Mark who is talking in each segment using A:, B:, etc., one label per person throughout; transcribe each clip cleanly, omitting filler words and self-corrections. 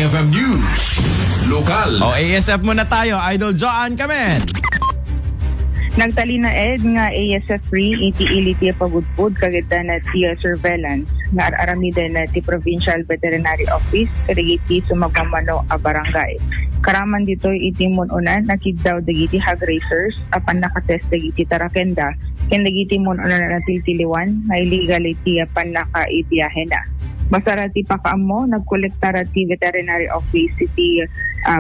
A: FM News. Lokal.
B: O, ASF muna tayo. Idol Joan Kamen.
C: Nagtali na ed nga ASF free iti iliti pagudpud kagita na ti surveillance nga aramida na ti Provincial Veterinary Office kadagiti sumagmamano a barangay. Karaman dito iti mununan nakiddaw dagiti hog racers apan nakatest dagiti tarakenda ken dagiti mununan na tiltiliwan nga illegal iti apan nakaibiyahe na. Basta ti pakaammo nagkolekta ti Veterinary Office iti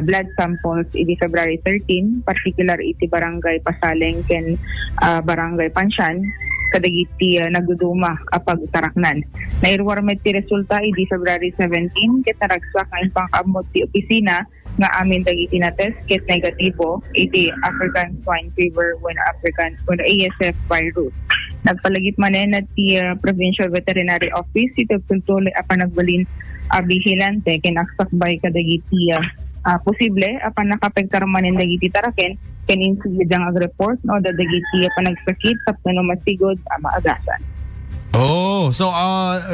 C: blood samples iti February 13, particular iti Barangay Pasaleng ken Barangay Pansyan kadagiti nagduduma apag taraknan. Nairwarmet ti resulta iti February 17 ket naragsak nga pangkaammo ti opisina nga amin dagiti na test ket negatibo iti African swine fever when ASF virus. Nagpalagit manen at ti Provincial Veterinary Office ito tultuloy apan nagbalin bihilante ken aksakbay kadagiti posible apan nakapektar manen dagiti taraken ken insidang ag-report no dagiti panagsakit tapno masigod maagasan.
B: Oh, so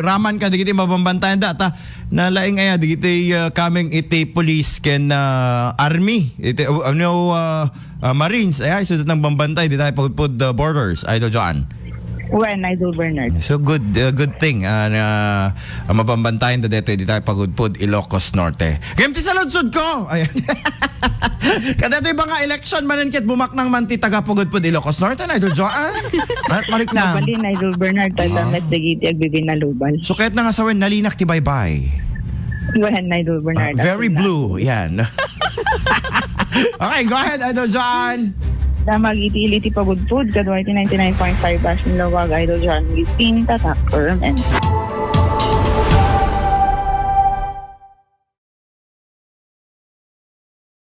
B: raman ka digiti mabambantayan data na laing aya digiti coming iti police ken army iti marines ay sudot ng bambantay di tayo pagpud borders Idol Joan.
C: When Idol Bernard.
B: So good thing na mabambantayan da dito di tayo pagudpud Ilocos Norte. Gamti sa lunsod ko. Ayan. Kadatoy ba nga election manen ket bumaknang man ti taga pagudpud Ilocos Norte na Idol Joan. At malik na.
C: Balin Idol Bernard talamet dagiti agbibinaluban.
B: So kahit na nga sawen nalinak ti bye-bye.
C: When Idol Bernard.
B: Very blue. Yan. Okay, go ahead Idol Joan.
C: Damag iti pagudpud kadwa iti 99.5 Basin Lawag Idol John Gistin Tatak Permanent.